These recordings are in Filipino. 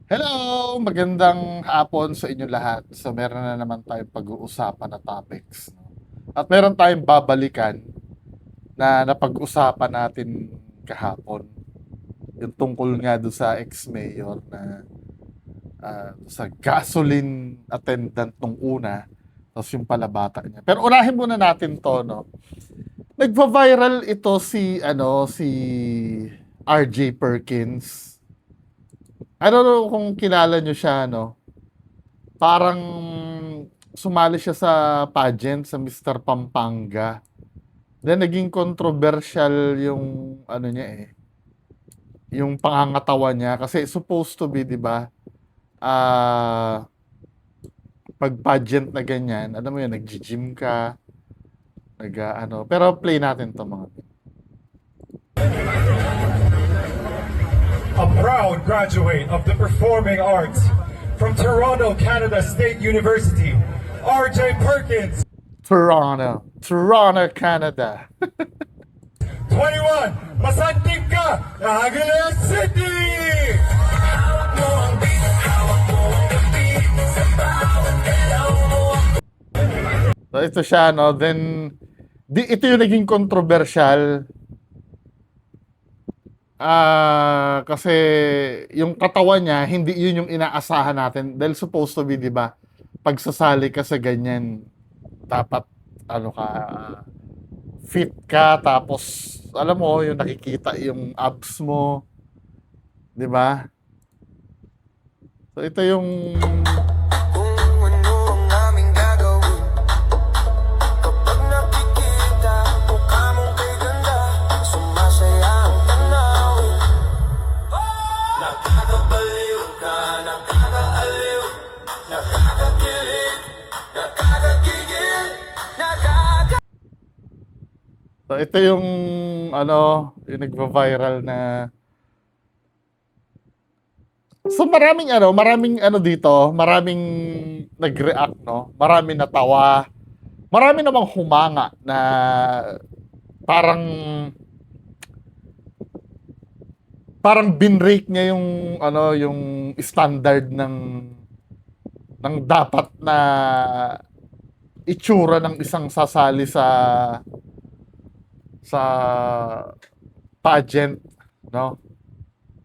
Hello! Magandang hapon sa inyo lahat. So, meron na naman tayong pag-uusapan na topics. No? At meron tayong babalikan na napag-usapan natin kahapon. Yung tungkol nga doon sa ex-mayor na sa gasoline attendant nung una. Tapos yung palabata niya. Pero unahin muna natin to, no? Nagva-viral ito si RJ Perkins. I don't know kung kilala nyo siya, no? Parang sumali siya sa pageant sa Mr. Pampanga. Then naging controversial yung ano niya yung pangangatawan niya kasi supposed to be, 'di ba? Ah, pag pageant na ganyan, alam mo 'yun, nagji-gym ka, ano. Pero play natin 'to mga. A proud graduate of the performing arts from Toronto, Canada State University, RJ Perkins, Toronto, Canada. 21, Masantig ka, Agila City! So ito siya, no? Then ito yung naging controversial. Kasi yung katawan niya, hindi yun yung inaasahan natin. Dahil supposed to be, di ba, pagsasali ka sa ganyan, dapat, ano ka, fit ka, tapos, alam mo, yung nakikita yung abs mo, di ba? So, ito yung, Kung ano ang aming gagawin kapag nakikita mukha mong kay ganda, sumasaya ang tanawin. Nakakabaliw ka, nakakaaliw, nakakakilig, nakakagigil, so, ito yung, ano, yung nagva-viral na, so maraming ano dito, maraming nag-react, no? Maraming natawa. Marami namang humanga na parang parang binrake niya yung ano, yung standard ng dapat na itsura ng isang sasali sa pageant, no?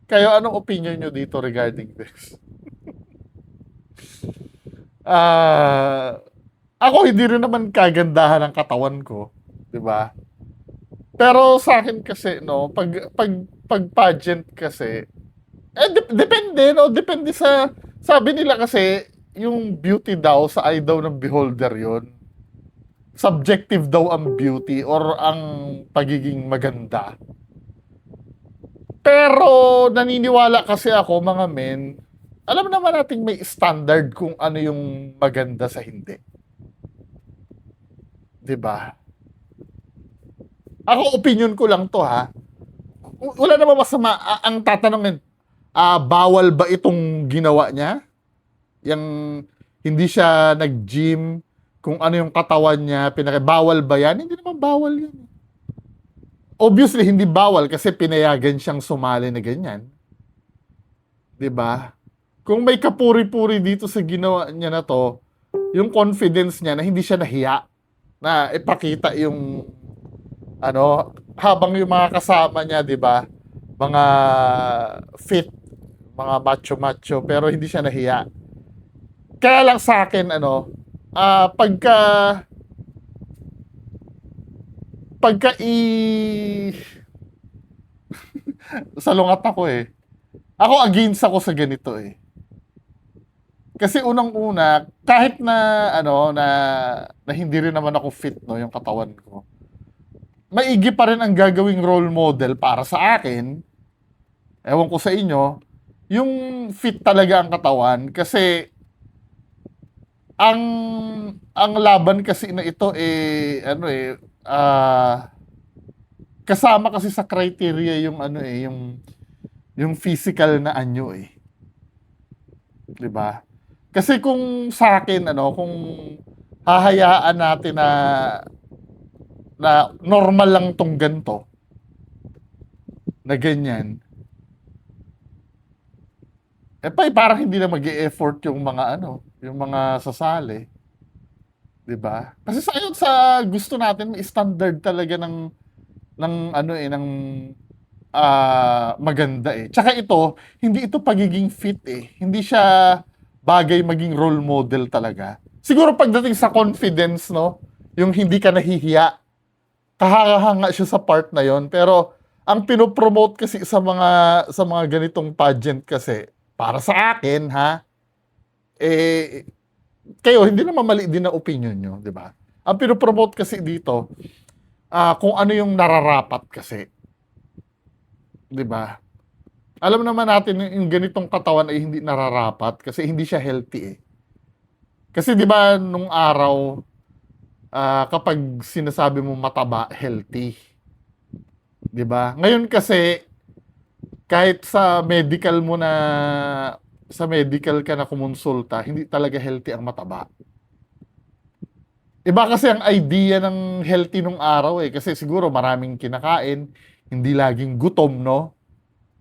Kayo, anong opinion nyo dito regarding this? Ako hindi rin naman kagandahan ng katawan ko, 'di ba? Pero sa akin kasi, no, pag pageant kasi, depende, no, depende sa, sabi nila kasi yung beauty daw sa eye daw ng beholder yon, subjective daw ang beauty or ang pagiging maganda. Pero naniniwala kasi ako, mga men, alam naman nating may standard kung ano yung maganda sa hindi. 'Di ba? Ako, opinion ko lang to, ha. Wala namang masama. Ang tatanungin, bawal ba itong ginawa niya? Yung hindi siya nag-gym, kung ano yung katawan niya, bawal ba yan? Hindi naman bawal yan. Obviously, hindi bawal kasi pinayagan siyang sumali na ganyan. 'Di ba? Kung may kapuri-puri dito sa ginawa niya na to, yung confidence niya na hindi siya nahiya na ipakita yung ano, habang yung mga kasama niya, 'di ba? Mga fit, mga macho-macho, pero hindi siya nahiya. Kaya lang sa akin, ano, pagka pagka i salungat ako eh. Ako against ako sa ganito eh. Kasi unang-una, kahit na ano na hindi rin naman ako fit, no, yung katawan ko. Maigi pa rin ang gagawing role model para sa akin. Ewan ko sa inyo, yung fit talaga ang katawan kasi ang ang laban kasi na ito ano kasama kasi sa criteria yung ano yung physical na anyo 'di ba? Kasi kung sa akin, ano, kung hahayaan natin na normal lang tong ganito, na ganyan, parang hindi na mag-e-effort yung mga yung mga sasali. 'Di ba? Kasi sa gusto natin may standard talaga ng maganda eh. Tsaka ito, hindi ito pagiging fit eh. Hindi siya bagay maging role model talaga. Siguro pagdating sa confidence, no, yung hindi ka nahihiya, kahanga siya sa part na yon. Pero ang pinopromote kasi sa mga ganitong pageant kasi, para sa akin, kayo, hindi naman mali din na opinion nyo, di ba? Ang pinopromote kasi dito, kung ano yung nararapat kasi. Di ba? Alam naman natin yung ganitong katawan ay hindi nararapat kasi hindi siya healthy eh. Kasi di ba nung araw, kapag sinasabi mo mataba, healthy. Di ba? Ngayon kasi, kahit sa medical ka na kumonsulta, hindi talaga healthy ang mataba. Iba kasi ang idea ng healthy nung araw eh. Kasi siguro maraming kinakain, hindi laging gutom, no?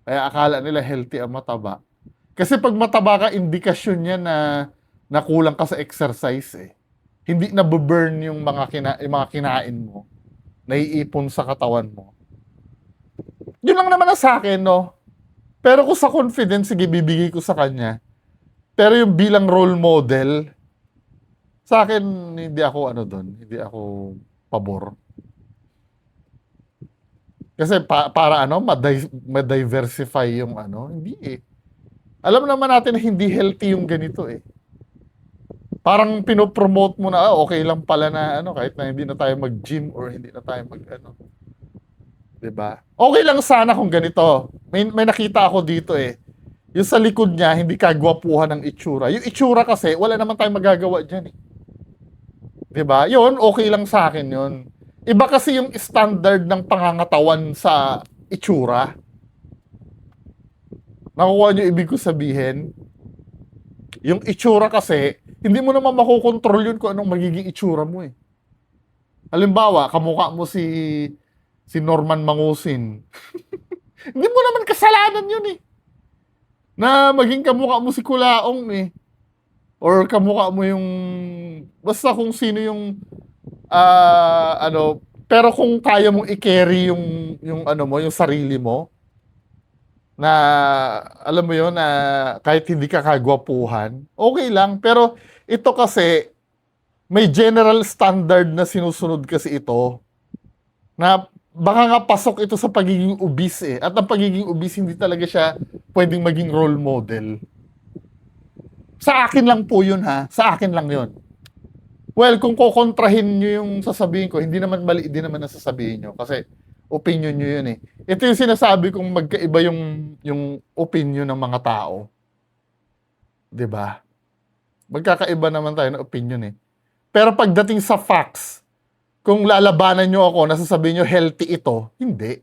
Kaya akala nila healthy ang mataba. Kasi pag mataba ka, indikasyon yan na kulang ka sa exercise eh. Hindi na-burn yung mga kinain mo. Naiipon sa katawan mo. Yun lang naman na sa akin, no? Pero kung sa confidence, sige, bibigay ko sa kanya. Pero yung bilang role model, sa akin, hindi ako hindi ako pabor. Kasi para ma-diversify yung hindi eh. Alam naman natin na hindi healthy yung ganito eh. Parang pinopromote mo na, okay lang pala na kahit na hindi na tayo mag-gym or hindi na tayo diba? Okay lang sana kung ganito. May nakita ako dito eh. Yung sa likod niya, hindi kagwapuhan ng itsura. Yung itsura kasi, wala naman tayong magagawa dyan eh. Diba? Yun, okay lang sa akin yun. Iba kasi yung standard ng pangangatawan sa itsura. Nakukuha niyo ibig ko sabihin? Yung itsura kasi, hindi mo naman makokontrol yun kung anong magiging itsura mo eh. Halimbawa, kamukha mo si Norman Mangusin. Hindi mo naman kasalanan yun eh. Na maging kamukha mo si Kulaong eh. Or kamukha mo yung basta kung sino yung pero kung kaya mong i-carry yung yung sarili mo na alam mo yun na kahit hindi ka kagwapuhan, okay lang. Pero ito kasi may general standard na sinusunod kasi ito na baka nga pasok ito sa pagiging obese eh. At ang pagiging obese hindi talaga siya pwedeng maging role model. Sa akin lang po yun Sa akin lang yun. Well, kung kukontrahin nyo yung sasabihin ko, hindi naman mali din naman na sasabihin nyo. Kasi opinion nyo yun eh. Ito yung sinasabi kong magkaiba yung opinion ng mga tao. 'Di ba? Magkakaiba naman tayo ng opinion eh. Pero pagdating sa facts, kung lalabanan nyo ako, nasasabihin nyo healthy ito, hindi.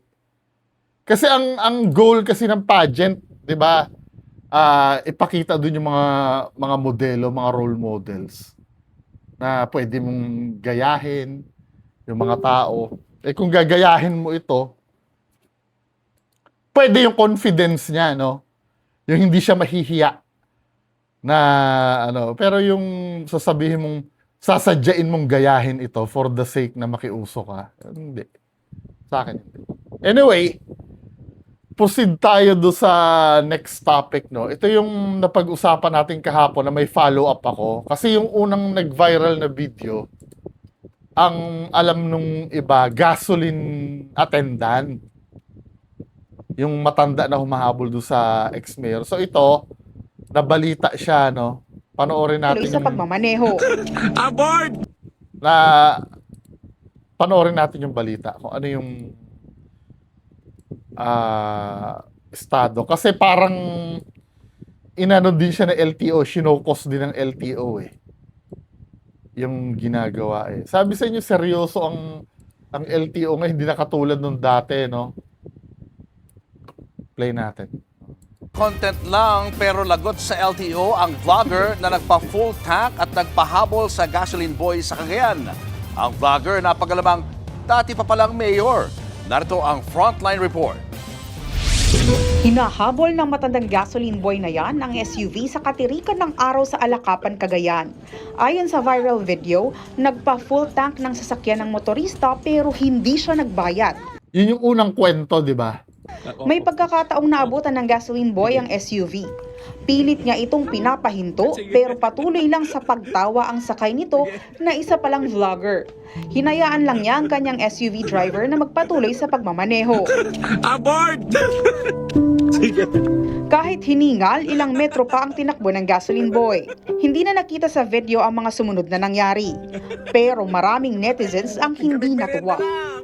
Kasi ang goal kasi ng pageant, 'di ba? Ipakita dun yung mga modelo, mga role models na pwede mong gayahin yung mga tao. Kung gagayahin mo ito, pwede yung confidence niya, no? Yung hindi siya mahihiya na pero yung sasabihin mong sasadyain mong gayahin ito for the sake na makiuso ka, hindi. Sa akin hindi. Anyway, proceed tayo do sa next topic, no? Ito yung napag-usapan natin kahapon na may follow-up ako. Kasi yung unang nag-viral na video, ang alam nung iba, gasoline attendant. Yung matanda na humahabol do sa ex-mayor. So ito, nabalita siya, no? Panoorin natin Sa pagmamaneho. panoorin natin yung balita kung ano yung estado. Kasi parang inano din siya ng LTO, sinokos din ng LTO eh. Yung ginagawa eh. Sabi sa inyo, seryoso ang LTO ngayon, hindi na katulad nung dati, no? Play natin. Content lang pero lagot sa LTO ang vlogger na nagpa-full tank at nagpahabol sa gasoline boy sa Cagayan. Ang vlogger na pagalamang dati pa palang mayor. Narito ang Frontline Report. Hinahabol ng matandang gasoline boy na yan ang SUV sa katirikan ng araw sa Alakapan, Cagayan. Ayon sa viral video, nagpa-full tank ng sasakyan ng motorista pero hindi siya nagbayad. Yun yung unang kwento, di ba? May pagkakataong naabutan ng gasoline boy ang SUV. Pilit niya itong pinapahinto pero patuloy lang sa pagtawa ang sakay nito na isa palang vlogger. Hinayaan lang niya ang kanyang SUV driver na magpatuloy sa pagmamaneho. Kahit hiningal, ilang metro pa ang tinakbo ng gasoline boy. Hindi na nakita sa video ang mga sumunod na nangyari. Pero maraming netizens ang hindi natuwa.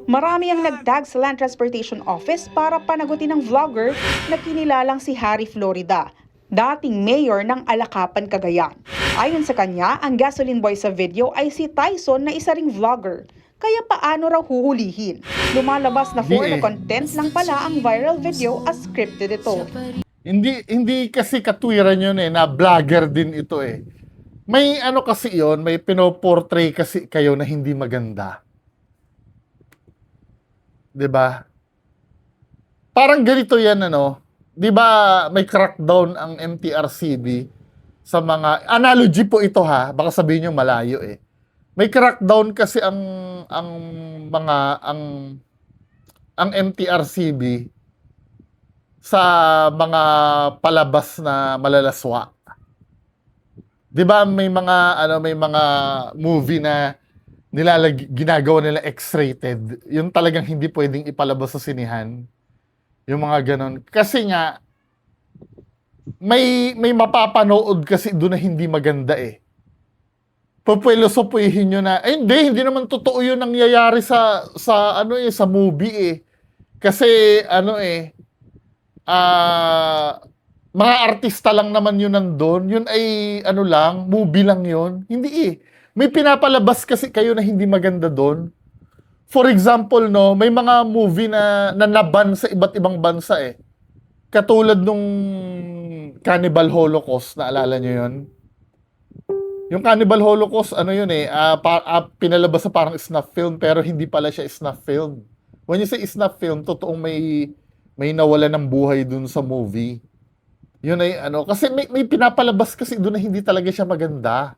Marami ang nagtag sa Land Transportation Office para panagutin ng vlogger na kinilalang si Harry Florida, dating mayor ng Alakapan, Cagayan. Ayon sa kanya, ang gasoline boy sa video ay si Tyson na isa ring vlogger. Kaya paano raw huhulihin? Lumalabas na for the content lang pala ang viral video as scripted ito. Hindi kasi katwiran yun na vlogger din ito eh. May ano kasi yon, may pinoportray kasi kayo na hindi maganda. 'Di ba? Parang ganito 'yan 'Di ba may crackdown ang MTRCB sa mga analogy po ito ha, baka sabihin niyo malayo eh. May crackdown kasi ang MTRCB sa mga palabas na malalaswa. 'Di ba may mga movie na ginagawa nila X-rated. Yung talagang hindi pwedeng ipalabas sa sinihan. Yung mga ganon. Kasi nga may mapapanood kasi doon na hindi maganda eh. Pupuelosopuhin nyo na, hindi naman totoo yun nangyayari sa movie eh. Kasi mga artista lang naman yun nandun. Yun ay movie lang yun. Hindi eh. May pinapalabas kasi kayo na hindi maganda doon. For example, may mga movie na naban sa iba't ibang bansa eh. Katulad nung Cannibal Holocaust, naalala nyo yun? Yung Cannibal Holocaust, pinalabas sa parang snuff film, pero hindi pala siya snuff film. When you say snuff film, totoong may nawala ng buhay dun sa movie. Yun ay kasi may pinapalabas kasi doon na hindi talaga siya maganda.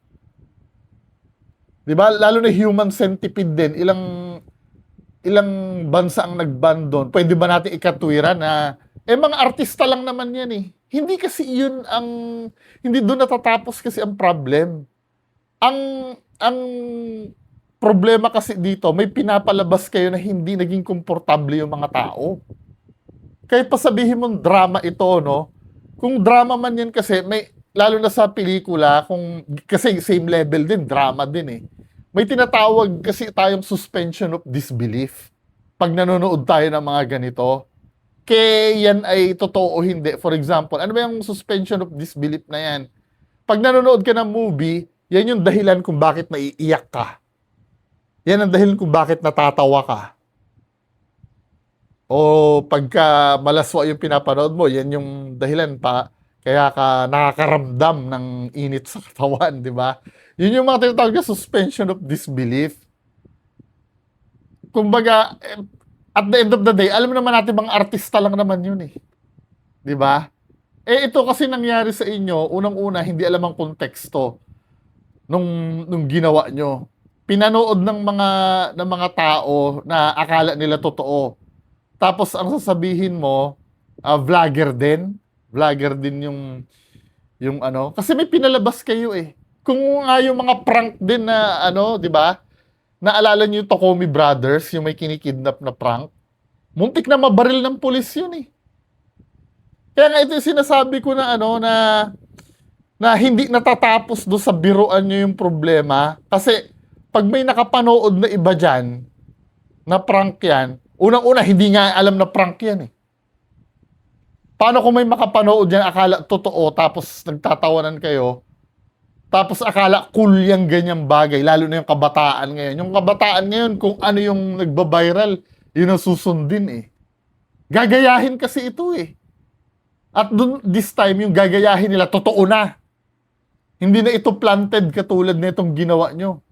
'Di ba? Lalo na Human Centipede din. Ilang bansa ang nag-ban doon. Pwede ba natin ikatwiran na mga artista lang naman 'yan eh. Hindi kasi 'yun hindi doon natatapos kasi ang problem. Ang problema kasi dito, may pinapalabas kayo na hindi naging komportable yung mga tao. Kahit pa sabihin mong drama ito, kung drama man yan kasi, lalo na sa pelikula, kasi same level din, drama din eh. May tinatawag kasi tayong suspension of disbelief pag nanonood tayo ng mga ganito. Kaya yan ay totoo o hindi. For example, ano ba yung suspension of disbelief na yan? Pag nanonood ka ng movie, yan yung dahilan kung bakit maiiyak ka. Yan ang dahilan kung bakit natatawa ka. O pagka malaswa yung pinapanood mo, yan yung dahilan pa kaya ka nakakaramdam ng init sa katawan, di ba? Yun yung mga tinatawag na suspension of disbelief. Kumbaga, at the end of the day, alam naman natin mga artista lang naman yun eh. Di ba? Ito kasi nangyari sa inyo, unang-una, hindi alam ang konteksto nung ginawa nyo. Pinanood ng mga tao na akala nila totoo. Tapos ang sasabihin mo, vlogger din. Vlogger din yung kasi may pinalabas kayo eh. Kung nga yung mga prank din na di ba? Naalala niyo yung Tokomi Brothers, yung may kinikidnap na prank? Muntik na mabaril ng pulis yun eh. Kaya nga ito yung sinasabi ko na na hindi natatapos do sa biruan nyo yung problema. Kasi pag may nakapanood na iba dyan, na prank yan, unang-una, hindi nga alam na prank yan eh. Paano kung may makapanood yan, akala totoo, tapos nagtatawanan kayo, tapos akala cool yung ganyang bagay, lalo na yung kabataan ngayon. Yung kabataan ngayon, kung ano yung nagbabiral, yun ang susundin eh. Gagayahin kasi ito eh. At this time, yung gagayahin nila, totoo na. Hindi na ito planted katulad na itong ginawa nyo.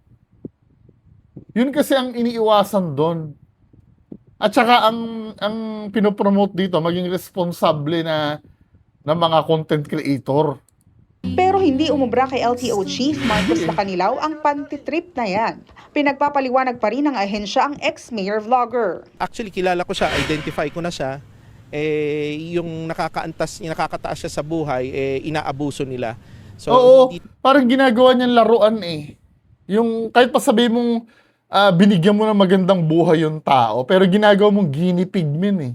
Yun kasi ang iniiwasan doon. At saka ang pinopromote dito, maging responsable na ng mga content creator. Pero hindi umubra kay LTO Chief Marcos Lacanilaw ang pantitrip na yan. Pinagpapaliwanag pa rin ng ahensya ang ex-mayor vlogger. Actually, kilala ko siya, identify ko na siya. Yung nakakataas siya sa buhay, inaabuso nila. So, Oo, hindi parang ginagawa niyang laruan eh. Yung kahit pa sabihin mong binigyan mo ng magandang buhay yung tao, pero ginagawa mong guinea pig min eh.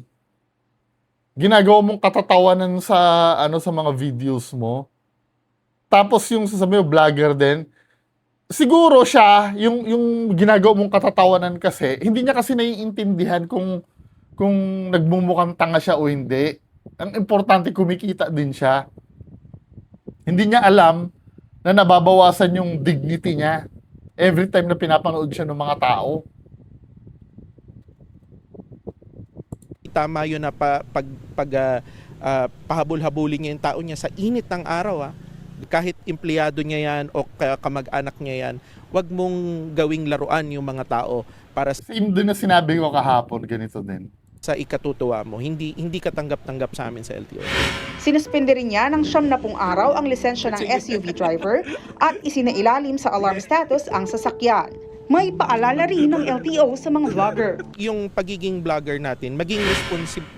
Ginagawa mong katatawanan sa sa mga videos mo. Tapos yung sasabihin mo, vlogger din, siguro siya, yung ginagawa mong katatawanan kasi, hindi niya kasi naiintindihan kung nagmumukhang tanga siya o hindi. Ang importante, kumikita din siya. Hindi niya alam na nababawasan yung dignity niya every time na pinapanood siya ng mga tao. tama yun na pahabol-habulin niya yung tao niya sa init ng araw. Kahit empleyado niya yan o kamag-anak niya yan, wag mong gawing laruan yung mga tao para Same din na sinabi ko kahapon, ganito din. sa ikatutuwa mo. Hindi katanggap-tanggap sa amin sa LTO. Sinuspende rin niya ng 70 araw ang lisensya ng SUV driver at isinailalim sa alarm status ang sasakyan. May paalala rin ng LTO sa mga vlogger. Yung pagiging vlogger natin, maging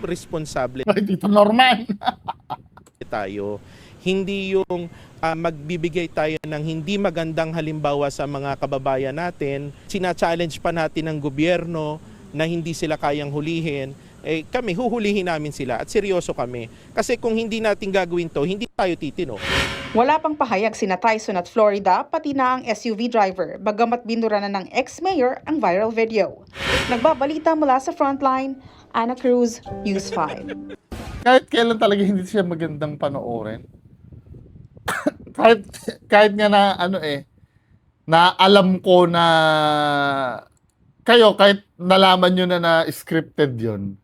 responsable Ay, Tito Norman. tayo. Hindi yung magbibigay tayo ng hindi magandang halimbawa sa mga kababayan natin. Sina-challenge pa natin ng gobyerno na hindi sila kayang hulihin. Kami, huhulihin namin sila at seryoso kami. Kasi kung hindi natin gagawin to, hindi tayo titino. Wala pang pahayag sina Tyson at Florida, pati na ang SUV driver, bagamat binura na ng ex-mayor ang viral video. Nagbabalita mula sa Frontline, Ana Cruz, News 5. Kahit kailan talaga hindi siya magandang panoorin. kahit nga na na alam ko na kayo, kahit nalaman nyo na scripted yon,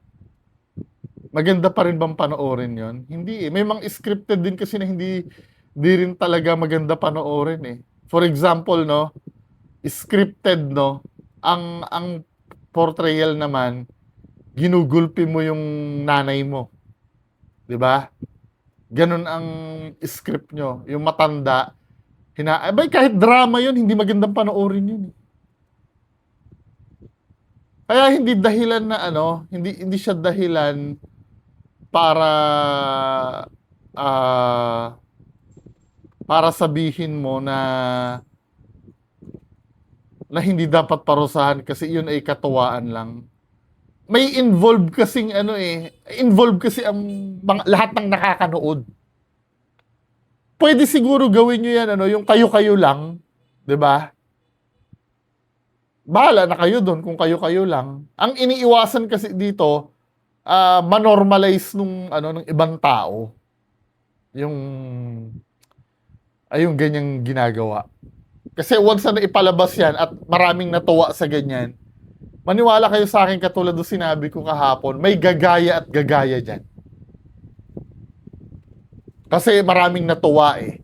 maganda pa rin bang panoorin yon? Hindi eh. May mga scripted din kasi na hindi rin talaga maganda panoorin eh. For example, no, scripted, no, ang portrayal naman, ginugulpi mo yung nanay mo. 'Di ba? Ganun ang script nyo. Yung matanda, abay, kahit drama yun, hindi magandang panoorin yun. Kaya hindi dahilan na hindi siya dahilan para sabihin mo na hindi dapat parusahan kasi yun ay katuwaan lang. May involved kasi ang lahat ng nakakanood. Pwede siguro gawin nyo yan, yung kayo-kayo lang, 'di ba? Bahala na kayo doon kung kayo-kayo lang. Ang iniiwasan kasi dito, manormalize ng ibang tao yung ganyang ginagawa. Kasi once na ipalabas yan at maraming natuwa sa ganyan, maniwala kayo sa akin, katulad ng sinabi ko kahapon, may gagaya at gagaya dyan. Kasi maraming natuwa eh.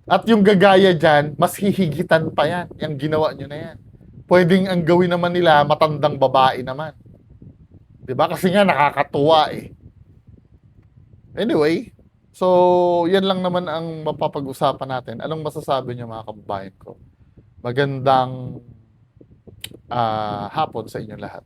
At yung gagaya dyan, mas hihigitan pa yan. Yung ginawa nyo na yan. Pwedeng ang gawin naman nila, matandang babae naman. Diba? Kasi nga nakakatuwa eh. Anyway, so yan lang naman ang mapapag-usapan natin. Anong masasabi nyo mga kababayan ko? Magandang hapon sa inyong lahat.